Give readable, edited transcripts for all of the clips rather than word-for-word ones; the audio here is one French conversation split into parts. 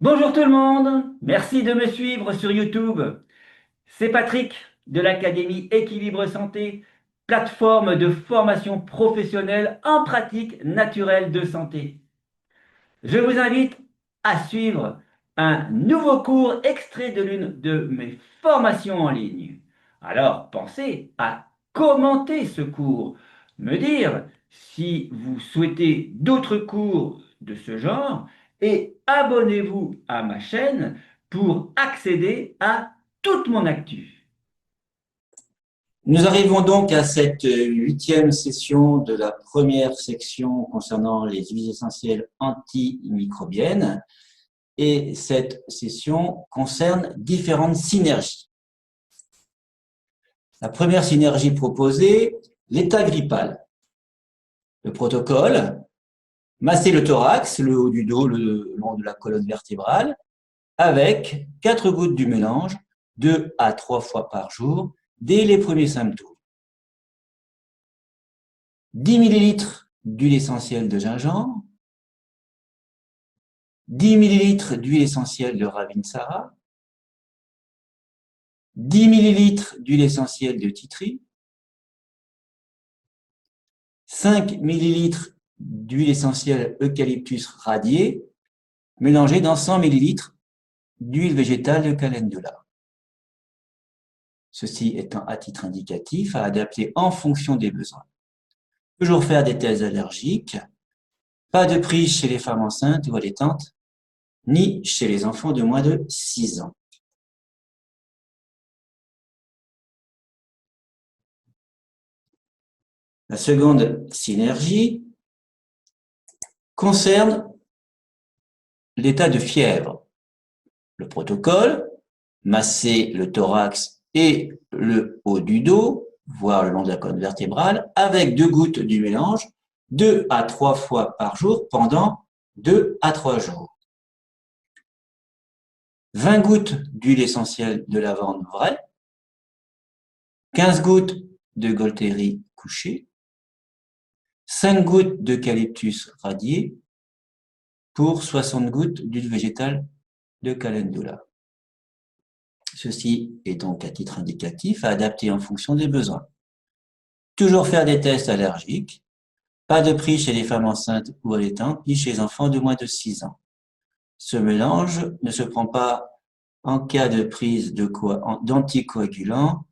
Bonjour tout le monde, merci de me suivre sur YouTube. C'est Patrick de l'Académie Équilibre Santé, plateforme de formation professionnelle en pratique naturelle de santé. Je vous invite à suivre un nouveau cours extrait de l'une de mes formations en ligne. Alors pensez à commenter ce cours, me dire si vous souhaitez d'autres cours de ce genre et abonnez-vous à ma chaîne pour accéder à toute mon actu. Nous arrivons donc à cette huitième session de la première section concernant les huiles essentielles antimicrobiennes. Et cette session concerne différentes synergies. La première synergie proposée, l'état grippal. Le protocole, masser le thorax, le haut du dos, le long de la colonne vertébrale, avec 4 gouttes du mélange, 2 à 3 fois par jour, dès les premiers symptômes. 10 millilitres d'huile essentielle de gingembre, 10 millilitres d'huile essentielle de Ravinsara, 10 millilitres d'huile essentielle de titri, 5 millilitres d'huile essentielle eucalyptus radiée, mélangée dans 100 millilitres d'huile végétale de calendula. Ceci étant à titre indicatif à adapter en fonction des besoins. Toujours faire des tests allergiques, pas de prise chez les femmes enceintes ou allaitantes, ni chez les enfants de moins de 6 ans. La seconde synergie concerne l'état de fièvre. Le protocole, masser le thorax et le haut du dos, voire le long de la colonne vertébrale, avec 2 gouttes du mélange, 2 à 3 fois par jour pendant 2 à 3 jours. 20 gouttes d'huile essentielle de lavande vraie, 15 gouttes de Golteri couché, 5 gouttes d'eucalyptus radié pour 60 gouttes d'huile végétale de calendula. Ceci est donc à titre indicatif à adapter en fonction des besoins. Toujours faire des tests allergiques, pas de prise chez les femmes enceintes ou allaitantes, ni chez les enfants de moins de 6 ans. Ce mélange ne se prend pas en cas de prise d'anticoagulants,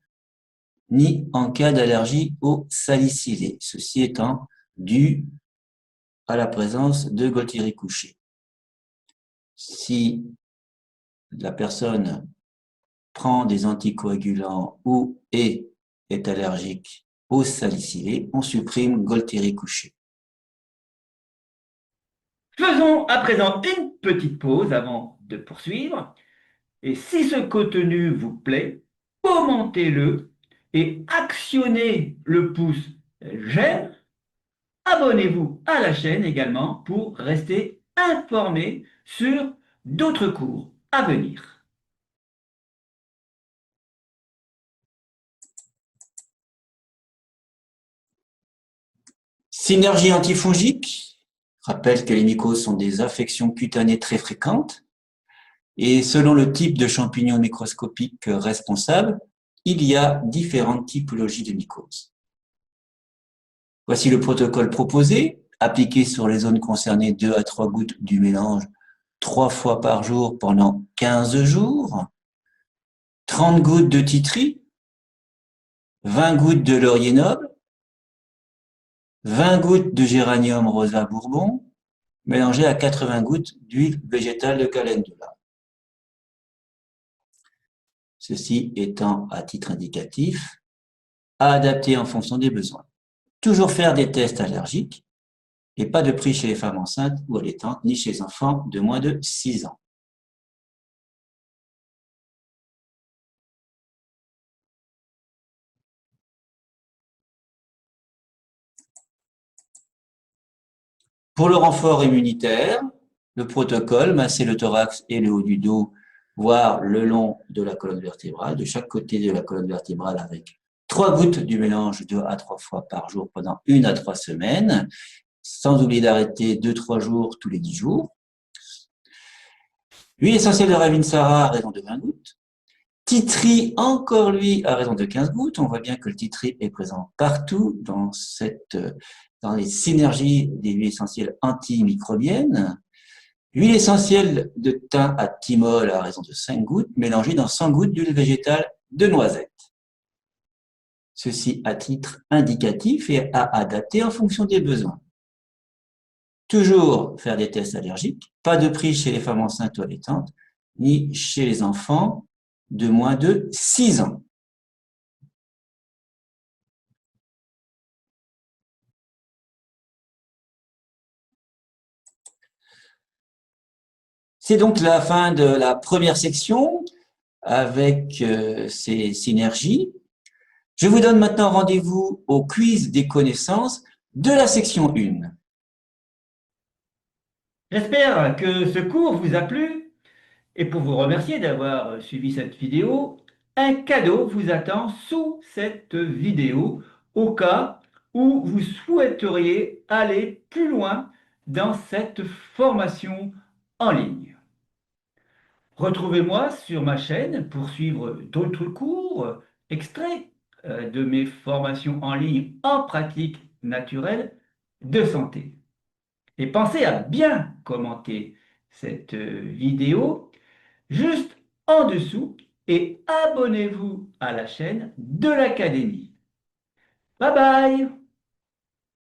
ni en cas d'allergie aux salicylés, ceci étant dû à la présence de Golteri couché. Si la personne prend des anticoagulants ou est allergique aux salicylés, on supprime Golteri couché. Faisons à présent une petite pause avant de poursuivre. Et si ce contenu vous plaît, commentez-le et actionnez le pouce j'aime. Abonnez-vous à la chaîne également pour rester informé sur d'autres cours à venir. Synergie antifongique rappelle que les mycoses sont des affections cutanées très fréquentes et selon le type de champignon microscopique responsable, il y a différentes typologies de mycoses. Voici le protocole proposé, appliqué sur les zones concernées 2 à 3 gouttes du mélange 3 fois par jour pendant 15 jours, 30 gouttes de titri, 20 gouttes de laurier noble, 20 gouttes de géranium rosa bourbon, mélangées à 80 gouttes d'huile végétale de calendula. Ceci étant à titre indicatif, à adapter en fonction des besoins. Toujours faire des tests allergiques et pas de prise chez les femmes enceintes ou allaitantes, ni chez les enfants de moins de 6 ans. Pour le renfort immunitaire, le protocole, masser le thorax et le haut du dos, voire le long de la colonne vertébrale, de chaque côté de la colonne vertébrale avec 3 gouttes du mélange 2 à 3 fois par jour pendant 1 à 3 semaines, sans oublier d'arrêter 2-3 jours tous les 10 jours. Huile essentielle de Ravinsara à raison de 20 gouttes. Tea tree, encore lui, à raison de 15 gouttes. On voit bien que le tea tree est présent partout dans les synergies des huiles essentielles antimicrobiennes. Huile essentielle de thym à thymol à raison de 5 gouttes, mélangée dans 100 gouttes d'huile végétale de noisette. Ceci à titre indicatif et à adapter en fonction des besoins. Toujours faire des tests allergiques, pas de prise chez les femmes enceintes ou allaitantes, ni chez les enfants de moins de 6 ans. C'est donc la fin de la première section avec ces synergies. Je vous donne maintenant rendez-vous au quiz des connaissances de la section 1. J'espère que ce cours vous a plu et pour vous remercier d'avoir suivi cette vidéo, un cadeau vous attend sous cette vidéo au cas où vous souhaiteriez aller plus loin dans cette formation en ligne. Retrouvez-moi sur ma chaîne pour suivre d'autres cours, extraits de mes formations en ligne en pratique naturelle de santé. Et pensez à bien commenter cette vidéo juste en dessous et abonnez-vous à la chaîne de l'Académie. Bye bye!